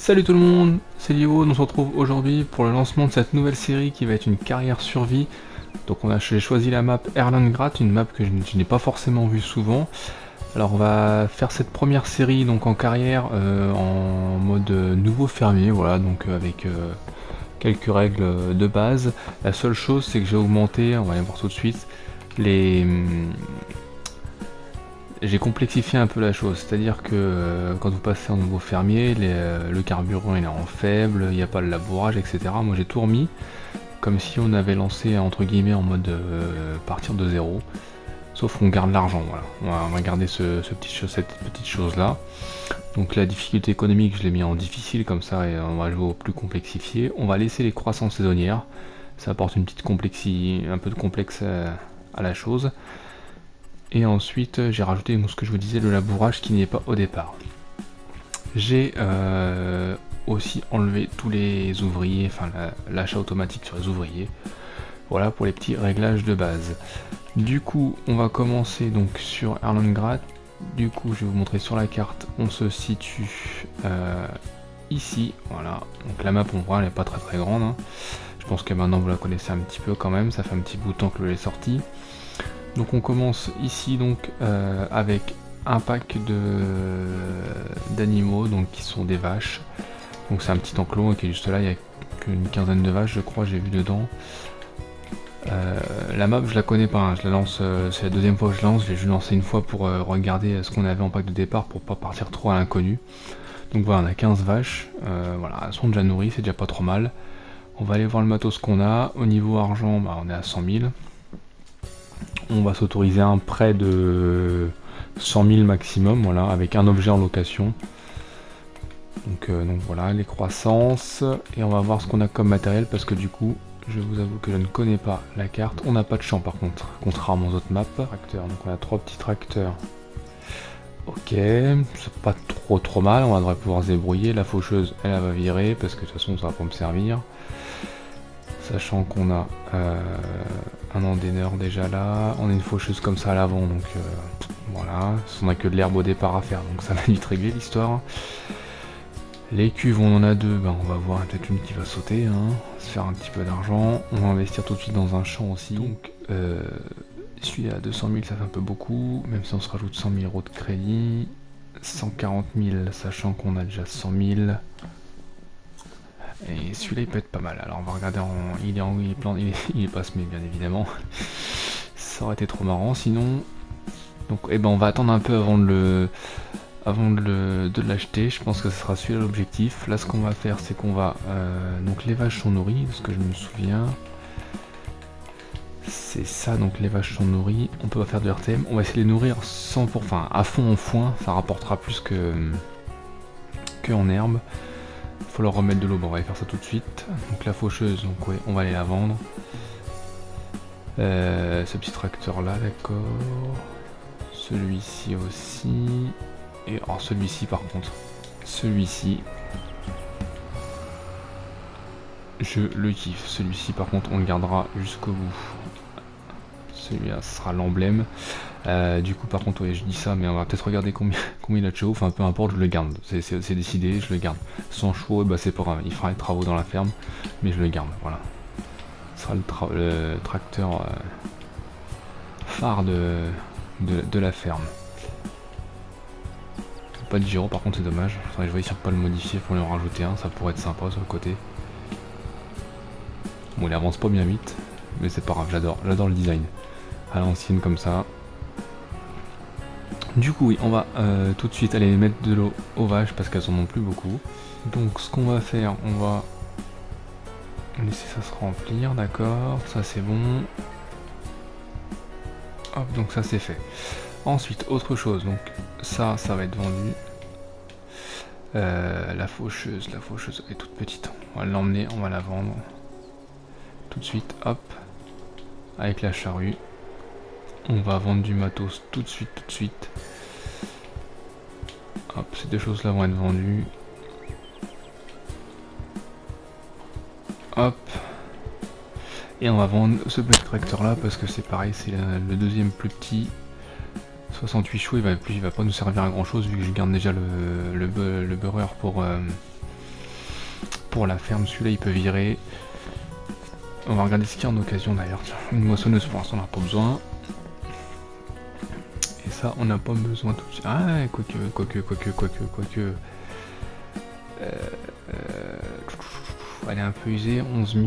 Salut tout le monde, c'est Lio, on se retrouve aujourd'hui pour le lancement de cette nouvelle série qui va être une carrière survie. Donc j'ai choisi la map Erlangrad, une map que je n'ai pas forcément vue souvent. Alors on va faire cette première série donc en carrière en mode nouveau fermier, voilà, donc avec quelques règles de base. La seule chose c'est que j'ai augmenté, on va aller voir tout de suite, j'ai complexifié un peu la chose, c'est-à-dire que quand vous passez en nouveau fermier, le carburant il est en faible, il n'y a pas de labourage, etc. Moi j'ai tout remis, comme si on avait lancé entre guillemets en mode partir de zéro, sauf qu'on garde l'argent, voilà. On va garder cette petite chose là. Donc la difficulté économique je l'ai mis en difficile comme ça et on va jouer au plus complexifié. On va laisser les croissances saisonnières, ça apporte une petite un peu de complexe à la chose. Et ensuite j'ai rajouté ce que je vous disais, le labourage qui n'y est pas au départ. J'ai aussi enlevé tous les ouvriers, enfin l'achat automatique sur les ouvriers. Voilà pour les petits réglages de base. Du coup on va commencer donc sur Erlangrad. Du coup je vais vous montrer sur la carte, on se situe ici, voilà. Donc la map on voit elle n'est pas très grande, hein. Je pense que maintenant vous la connaissez un petit peu quand même, ça fait un petit bout de temps que elle est sortie. Donc on commence ici donc avec un pack d'animaux donc qui sont des vaches. Donc c'est un petit enclos qui est juste là, il n'y a qu'une quinzaine de vaches je crois, j'ai vu dedans. La map je la connais pas, hein. Je la lance, c'est la deuxième fois que je lance, je l'ai juste lancé une fois pour regarder ce qu'on avait en pack de départ pour pas partir trop à l'inconnu. Donc voilà, on a 15 vaches, voilà, elles sont déjà nourries, c'est déjà pas trop mal. On va aller voir le matos qu'on a. Au niveau argent, bah, on est à 100 000. On va s'autoriser un prêt de 100 000 maximum, voilà, avec un objet en location. Donc voilà, les croissances. Et on va voir ce qu'on a comme matériel, parce que du coup, je vous avoue que je ne connais pas la carte. On n'a pas de champ par contre, contrairement aux autres maps. Tracteurs, donc on a 3 petits tracteurs. Ok, c'est pas trop mal, on devrait pouvoir se débrouiller. La faucheuse, elle va virer, parce que de toute façon, ça va pas me servir. Sachant qu'on a un endaineur déjà là, on a une faucheuse comme ça à l'avant, donc voilà, on a que de l'herbe au départ à faire, donc ça va vite régler l'histoire. Les cuves on en a deux, ben on va voir peut-être une qui va sauter, hein, se faire un petit peu d'argent. On va investir tout de suite dans un champ aussi, donc celui-là à 200 000 ça fait un peu beaucoup, même si on se rajoute 100 000 € de crédit, 140 000 sachant qu'on a déjà 100 000. Et celui-là il peut être pas mal, alors on va regarder il est pas semé bien évidemment. Ça aurait été trop marrant sinon. Donc on va attendre un peu avant de l'acheter, je pense que ce sera celui-là l'objectif. Là ce qu'on va faire c'est qu'on va... donc les vaches sont nourries, de ce que je me souviens. C'est ça, donc les vaches sont nourries, on peut pas faire de RTM, on va essayer de les nourrir enfin à fond en foin, ça rapportera plus que en herbe. Faut leur remettre de l'eau, bon on va aller faire ça tout de suite. Donc la faucheuse, donc ouais, on va aller la vendre. Ce petit tracteur là, d'accord. Celui-ci aussi. Et alors celui-ci par contre, celui-ci, je le kiffe. Celui-ci par contre on le gardera jusqu'au bout. Celui-là ce sera l'emblème. Du coup par contre ouais, je dis ça mais on va peut-être regarder combien il a de chevaux, enfin peu importe, je le garde, c'est décidé, je le garde. Sans chevaux, bah c'est pas grave, il fera les travaux dans la ferme, mais je le garde, voilà. Ce sera le tracteur phare de la ferme. Pas de gyro par contre c'est dommage, je vais essayer de pas le modifier pour lui en rajouter un, ça pourrait être sympa sur le côté. Bon il avance pas bien vite, mais c'est pas grave, j'adore le design. À l'ancienne comme ça. Du coup oui, on va tout de suite aller mettre de l'eau aux vaches parce qu'elles en ont plus beaucoup. Donc ce qu'on va faire, on va laisser ça se remplir, d'accord, ça c'est bon. Hop, donc ça c'est fait. Ensuite, autre chose, donc ça va être vendu. La faucheuse est toute petite, on va l'emmener, on va la vendre. Tout de suite, hop, avec la charrue. On va vendre du matos tout de suite. Hop, ces deux choses là vont être vendues. Hop. Et on va vendre ce petit tracteur là parce que c'est pareil, c'est le deuxième plus petit. 68 chevaux, il va pas nous servir à grand chose vu que je garde déjà le beurreur pour pour la ferme. Celui-là il peut virer. On va regarder ce qu'il y a en occasion d'ailleurs. Une moissonneuse pour l'instant on n'a pas besoin. Et ça on n'a pas besoin tout de suite. Ah quoique. Elle est un peu usée. 11 000.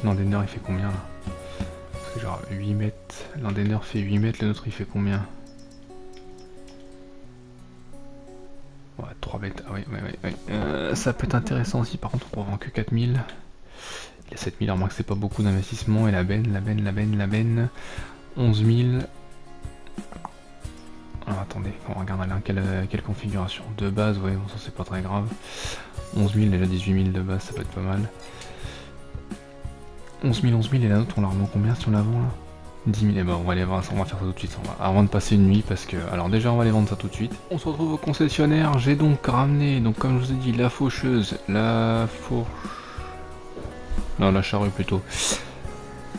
L'Andener il fait combien là? Parce que genre 8 mètres. L'Andener fait 8 mètres, le nôtre il fait combien? Ouais, 3 mètres. Ah oui. Ça peut être intéressant aussi. Par contre on ne vend que 4000. Il y a 7000, remarque que c'est pas beaucoup d'investissement. Et la benne. 11 000. Alors attendez, on va regarder là quelle configuration. De base, ouais, bon, ça c'est pas très grave. 11 000, déjà 18 000 de base, ça peut être pas mal. 11 000, et la nôtre, on la revend combien si on la vend là? 10 000, et ben on va aller voir ça, on va faire ça tout de suite. Avant de passer une nuit, parce que. Alors déjà, on va aller vendre ça tout de suite. On se retrouve au concessionnaire. J'ai donc ramené, donc comme je vous ai dit, la faucheuse, la charrue plutôt.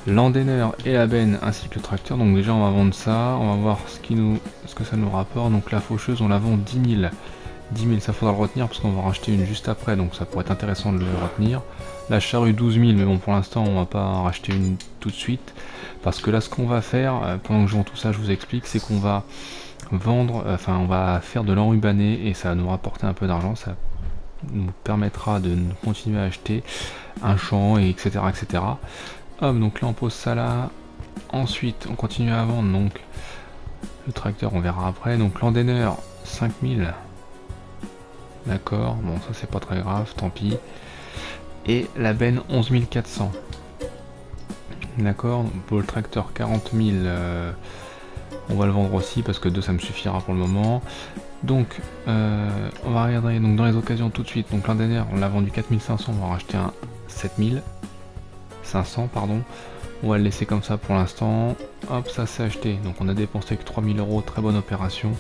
L'Andener et la benne ainsi que le tracteur. Donc déjà on va vendre ça, on va voir ce que ça nous rapporte. Donc la faucheuse on la vend 10 000. 10 000 ça faudra le retenir parce qu'on va racheter une juste après, donc ça pourrait être intéressant de le retenir. La charrue 12 000, mais bon pour l'instant on va pas en racheter une tout de suite. Parce que là ce qu'on va faire, pendant que je vends tout ça je vous explique, c'est qu'on va vendre, on va faire de l'enrubané et ça va nous rapporter un peu d'argent. Ça nous permettra de continuer à acheter un champ et etc. Hop, donc là on pose ça là. Ensuite on continue à vendre, donc le tracteur on verra après. Donc l'Andener 5000. D'accord, bon ça c'est pas très grave, tant pis. Et la benne 11 400. D'accord, pour le tracteur 40 000. On va le vendre aussi parce que 2 ça me suffira pour le moment. Donc on va regarder donc dans les occasions tout de suite. Donc l'Andener on l'a vendu 4500, on va en racheter un 7500 pardon. On va le laisser comme ça pour l'instant. Hop, ça c'est acheté. Donc on a dépensé que 3000 €, très bonne opération.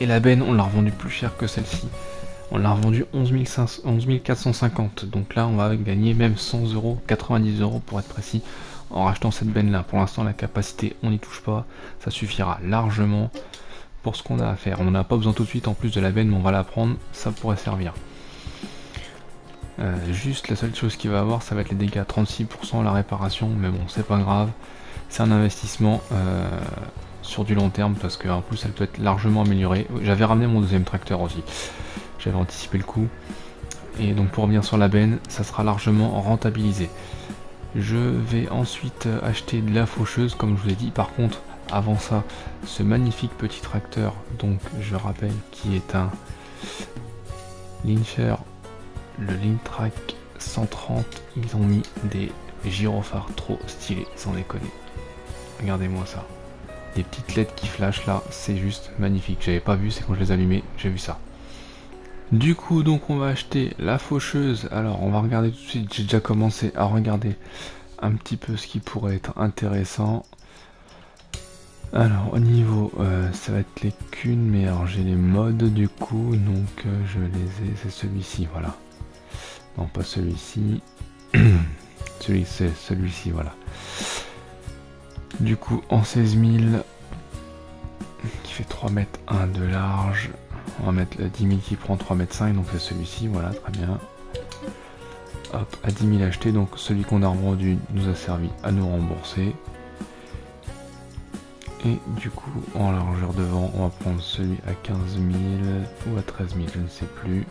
Et la benne on l'a revendu plus cher que celle-ci. On l'a revendu 11 450. Donc là on va gagner même 100 €, 90 € pour être précis, en rachetant cette benne là. Pour l'instant la capacité on n'y touche pas. Ça suffira largement pour ce qu'on a à faire. On n'a pas besoin tout de suite en plus de la benne, mais on va la prendre, ça pourrait servir. Juste la seule chose qu'il va avoir ça va être les dégâts, 36% la réparation, mais bon c'est pas grave, c'est un investissement sur du long terme parce qu'en plus elle peut être largement améliorée. J'avais ramené mon deuxième tracteur aussi, j'avais anticipé le coup, et donc pour revenir sur la benne ça sera largement rentabilisé. Je vais ensuite acheter de la faucheuse comme je vous ai dit. Par contre avant ça, ce magnifique petit tracteur, donc je rappelle qui est un Lyncher, le Lintrac 130, ils ont mis des gyrophares trop stylés, sans déconner. Regardez-moi ça. Des petites LED qui flashent là, c'est juste magnifique. J'avais pas vu, c'est quand je les allumais, j'ai vu ça. Du coup, donc on va acheter la faucheuse. Alors, on va regarder tout de suite. J'ai déjà commencé à regarder un petit peu ce qui pourrait être intéressant. Alors, au niveau, ça va être les cunes, mais alors j'ai les modes du coup, donc je les ai. C'est celui-ci, voilà. Non, pas celui-ci. C'est celui-ci, voilà. Du coup, en 16 000, qui fait 3 mètres 1 de large. On va mettre la 10 000 qui prend 3 mètres 5, donc c'est celui-ci, voilà, très bien. Hop, à 10 000 acheté, donc celui qu'on a revendu nous a servi à nous rembourser. Et du coup, en largeur devant, on va prendre celui à 15 000 ou à 13 000, je ne sais plus.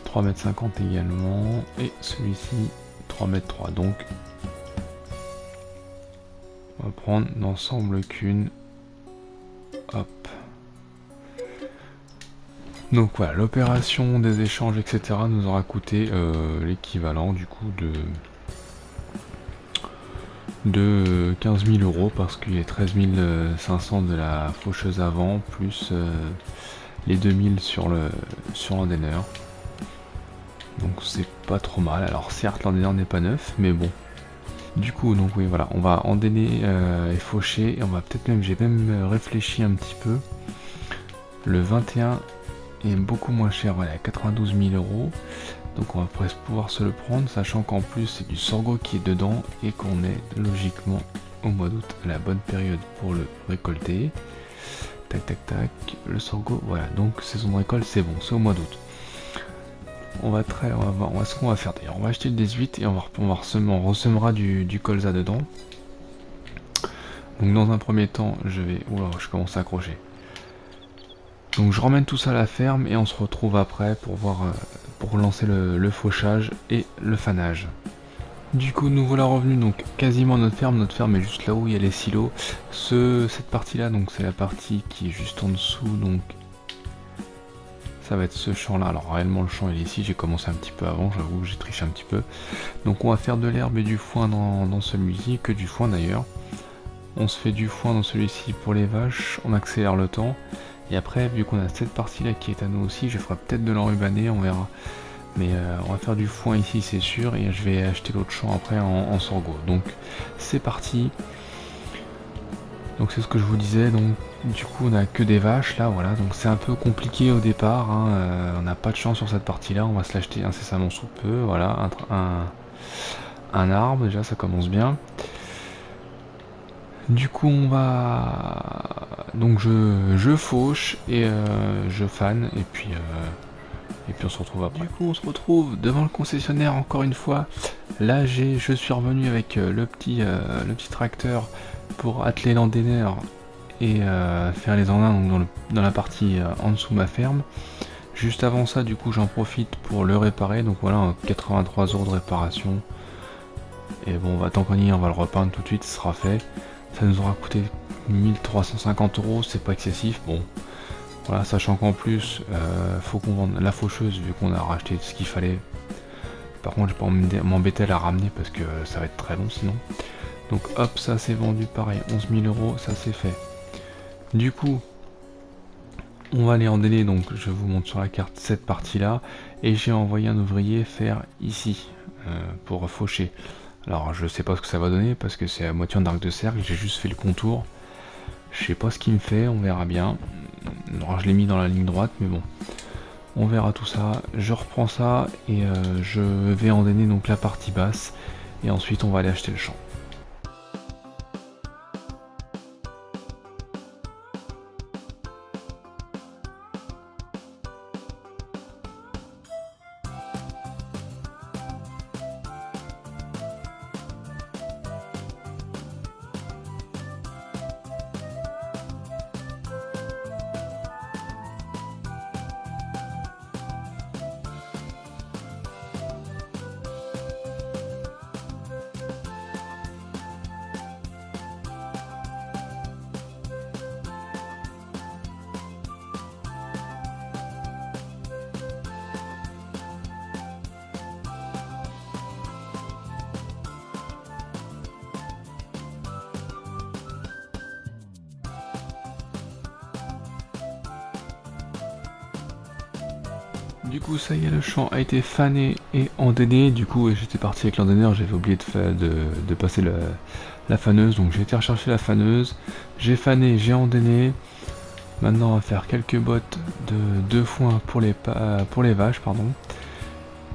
3 mètres 50 également, et celui-ci 3 mètres 3, donc on va prendre l'ensemble qu'une. Hop. Donc voilà, l'opération des échanges etc nous aura coûté l'équivalent du coup de 15 000 € parce qu'il y a 13 500 de la faucheuse avant plus les 2000 sur l'Andener. Donc c'est pas trop mal. Alors certes l'Andener n'est pas neuf, mais bon. Du coup donc oui voilà, on va Andener et faucher, et on va peut-être même, j'ai même réfléchi un petit peu. Le 21 est beaucoup moins cher, voilà, 92 000 €. Donc on va presque pouvoir se le prendre, sachant qu'en plus c'est du sorgho qui est dedans et qu'on est logiquement au mois d'août, la bonne période pour le récolter. Tac tac tac, le sorgho, voilà, donc saison de récolte c'est bon, c'est au mois d'août. on va voir ce qu'on va faire d'ailleurs. On va acheter le 18 et on ressemera du colza dedans. Donc dans un premier temps, oula, je commence à accrocher. Donc je ramène tout ça à la ferme et on se retrouve après pour voir, pour lancer le fauchage et le fanage. Du coup nous voilà revenus donc quasiment à notre ferme est juste là où il y a les silos. Cette partie là, donc c'est la partie qui est juste en dessous, donc ça va être ce champ là. Alors réellement le champ il est ici, j'ai commencé un petit peu avant, j'avoue que j'ai triché un petit peu. Donc on va faire de l'herbe et du foin dans celui-ci, que du foin d'ailleurs. On se fait du foin dans celui-ci pour les vaches, on accélère le temps. Et après, vu qu'on a cette partie là qui est à nous aussi, je ferai peut-être de l'enrubané, on verra. Mais on va faire du foin ici c'est sûr, et je vais acheter l'autre champ après en sorgho. Donc c'est parti. Donc c'est ce que je vous disais, donc du coup on a que des vaches là, voilà, donc c'est un peu compliqué au départ, hein, on n'a pas de chance sur cette partie là, on va se l'acheter incessamment sous peu, voilà, un arbre, déjà ça commence bien. Du coup on va, donc je fauche et je fan, et puis on se retrouve après. Du coup on se retrouve devant le concessionnaire encore une fois. Là je suis revenu avec le petit tracteur pour atteler l'endaineur et faire les engins donc dans la partie en dessous de ma ferme. Juste avant ça du coup j'en profite pour le réparer, donc voilà, 83 € de réparation. Et bon, tant qu'on y est, on va le repeindre tout de suite, ce sera fait. Ça nous aura coûté 1350 €, c'est pas excessif. Bon, voilà, sachant qu'en plus, faut qu'on vende la faucheuse vu qu'on a racheté ce qu'il fallait. Par contre, je vais pas m'embêter à la ramener parce que ça va être très long sinon. Donc hop, ça c'est vendu pareil, 11 000 €, ça c'est fait. Du coup, on va aller en délai, donc je vous montre sur la carte cette partie là. Et j'ai envoyé un ouvrier faire ici, pour faucher. Alors je sais pas ce que ça va donner parce que c'est à moitié en arc de cercle, j'ai juste fait le contour. Je sais pas ce qu'il me fait, on verra bien. Alors je l'ai mis dans la ligne droite, mais bon. On verra tout ça. Je reprends ça et je vais endainer donc la partie basse. Et ensuite on va aller acheter le champ. Du coup ça y est, le champ a été fané et endainé. Du coup j'étais parti avec l'endaineur, j'avais oublié de passer la faneuse. Donc j'ai été rechercher la faneuse, j'ai fané, j'ai endainé. Maintenant on va faire quelques bottes de foin pour les vaches, pardon.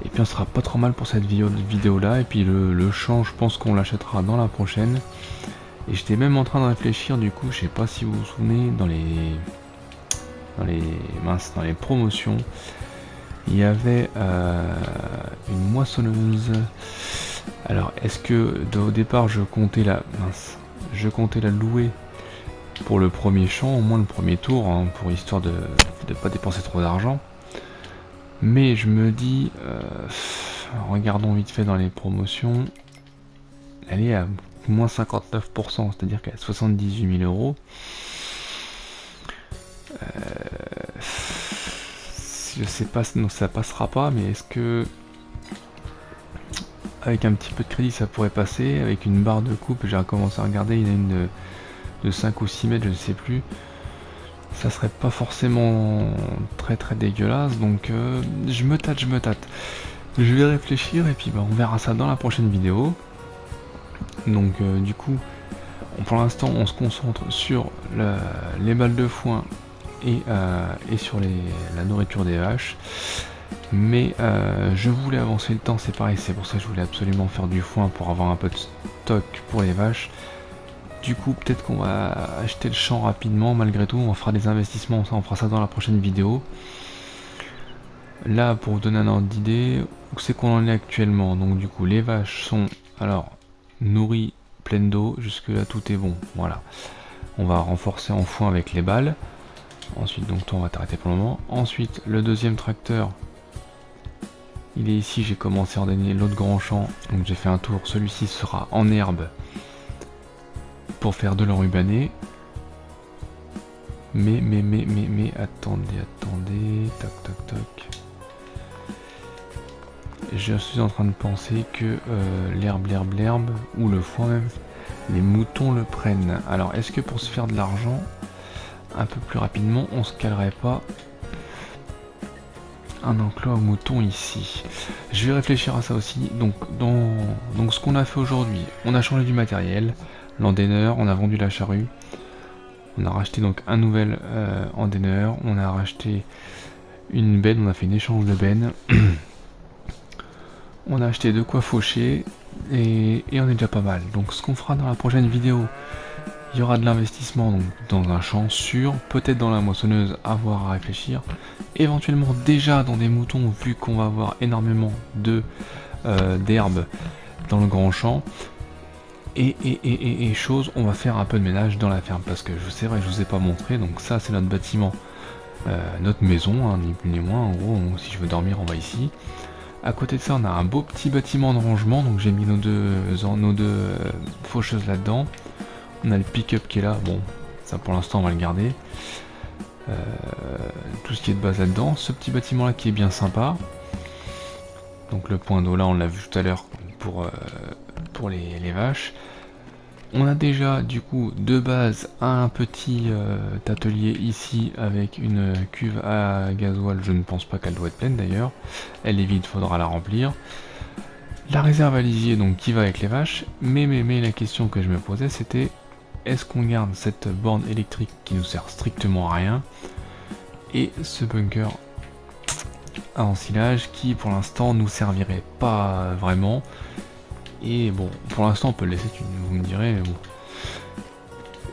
Et puis on sera pas trop mal pour cette vidéo là. Et puis le champ, je pense qu'on l'achètera dans la prochaine. Et j'étais même en train de réfléchir, du coup je sais pas si vous vous souvenez, dans les promotions, il y avait une moissonneuse. Alors est-ce que au départ je comptais la louer pour le premier champ, au moins le premier tour, hein, pour histoire de pas dépenser trop d'argent. Mais je me dis, regardons vite fait dans les promotions, elle est à moins 59%, c'est-à-dire qu'elle est à 78 000 €. Je sais pas, non, ça passera pas, mais est-ce que avec un petit peu de crédit ça pourrait passer? Avec une barre de coupe, j'ai commencé à regarder, il y en a une de 5 ou 6 mètres, je ne sais plus. Ça serait pas forcément très dégueulasse, donc je me tâte. Je vais réfléchir et puis on verra ça dans la prochaine vidéo. Donc du coup, pour l'instant on se concentre sur les balles de foin et sur la nourriture des vaches. Mais je voulais avancer le temps, c'est pareil, c'est pour ça que je voulais absolument faire du foin pour avoir un peu de stock pour les vaches. Du coup peut-être qu'on va acheter le champ rapidement malgré tout, on fera des investissements, on fera ça dans la prochaine vidéo. Là, pour vous donner un ordre d'idée, où c'est qu'on en est actuellement. Donc du coup, les vaches sont alors nourries, pleines d'eau, jusque là tout est bon. Voilà. On va renforcer en foin avec les balles. Ensuite, donc toi on va t'arrêter pour le moment. Ensuite, le deuxième tracteur, il est ici. J'ai commencé à ordener l'autre grand champ. Donc j'ai fait un tour. Celui-ci sera en herbe pour faire de l'enrubané. Mais, attendez, tac. Je suis en train de penser que l'herbe, ou le foin même, les moutons le prennent. Alors, est-ce que pour se faire de l'argent un peu plus rapidement, on se calerait pas un enclos aux moutons ici? Je vais réfléchir à ça aussi. Donc ce qu'on a fait aujourd'hui, on a changé du matériel, l'endaineur, on a vendu la charrue, on a racheté donc un nouvel endaineur, on a racheté une benne, on a fait un échange de bennes. On a acheté de quoi faucher et on est déjà pas mal. Donc ce qu'on fera dans la prochaine vidéo, il y aura de l'investissement dans un champ sûr, peut-être dans la moissonneuse, à voir, à réfléchir. Éventuellement déjà dans des moutons, vu qu'on va avoir énormément d'herbes dans le grand champ. Et chose, on va faire un peu de ménage dans la ferme, parce que c'est vrai, je vous ai pas montré, donc ça c'est notre bâtiment, notre maison, hein, ni plus ni moins. En gros, si je veux dormir, on va ici. À côté de ça, on a un beau petit bâtiment de rangement, donc j'ai mis nos deux faucheuses là-dedans. On a le pick-up qui est là, bon, ça pour l'instant on va le garder. Tout ce qui est de base là-dedans. Ce petit bâtiment là qui est bien sympa. Donc le point d'eau là, on l'a vu tout à l'heure pour les vaches. On a déjà du coup de base un petit atelier ici avec une cuve à gasoil. Je ne pense pas qu'elle doit être pleine d'ailleurs. Elle est vide, faudra la remplir. La réserve à lisier donc qui va avec les vaches. Mais la question que je me posais c'était, est-ce qu'on garde cette borne électrique qui nous sert strictement à rien et ce bunker à ensilage qui pour l'instant nous servirait pas vraiment. Et bon, pour l'instant on peut le laisser, vous me direz, mais bon.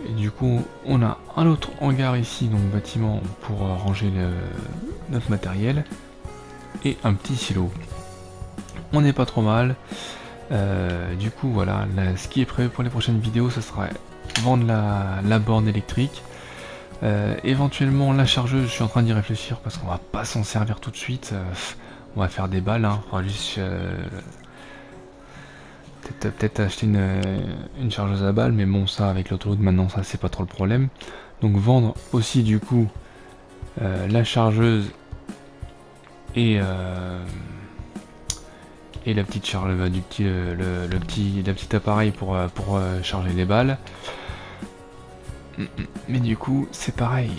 Et du coup, on a un autre hangar ici, donc bâtiment pour ranger notre matériel. Et un petit silo. On n'est pas trop mal. Du coup, voilà, ce qui est prévu pour les prochaines vidéos, ce sera vendre la borne électrique. Éventuellement, la chargeuse, je suis en train d'y réfléchir parce qu'on va pas s'en servir tout de suite. On va faire des balles, hein. On va juste... peut-être acheter une chargeuse à balles, mais bon, ça avec l'autoroute maintenant, ça c'est pas trop le problème. Donc vendre aussi du coup la chargeuse et la petite charge du petit la petite appareil pour charger les balles. Mais du coup c'est pareil.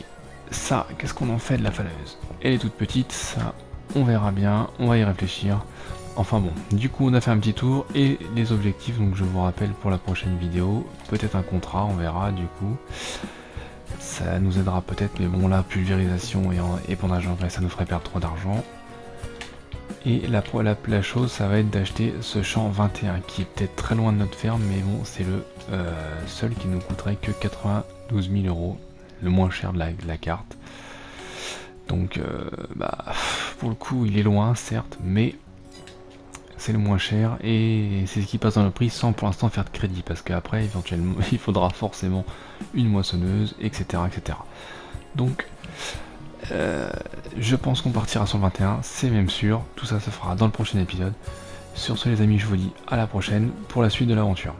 Ça, qu'est-ce qu'on en fait de la faneuse? Elle est toute petite, ça on verra bien, on va y réfléchir. Enfin bon, du coup on a fait un petit tour et les objectifs, donc je vous rappelle pour la prochaine vidéo, peut-être un contrat, on verra du coup. Ça nous aidera peut-être, mais bon la pulvérisation et épandage engrais ça nous ferait perdre trop d'argent. Et la chose ça va être d'acheter ce champ 21 qui est peut-être très loin de notre ferme, mais bon c'est le seul qui nous coûterait que 92 000 €, le moins cher de la carte. Donc pour le coup il est loin certes, mais c'est le moins cher et c'est ce qui passe dans le prix sans pour l'instant faire de crédit, parce qu'après éventuellement il faudra forcément une moissonneuse, etc. Donc je pense qu'on partira sur le 21, c'est même sûr. Tout ça se fera dans le prochain épisode. Sur ce les amis, je vous dis à la prochaine pour la suite de l'aventure.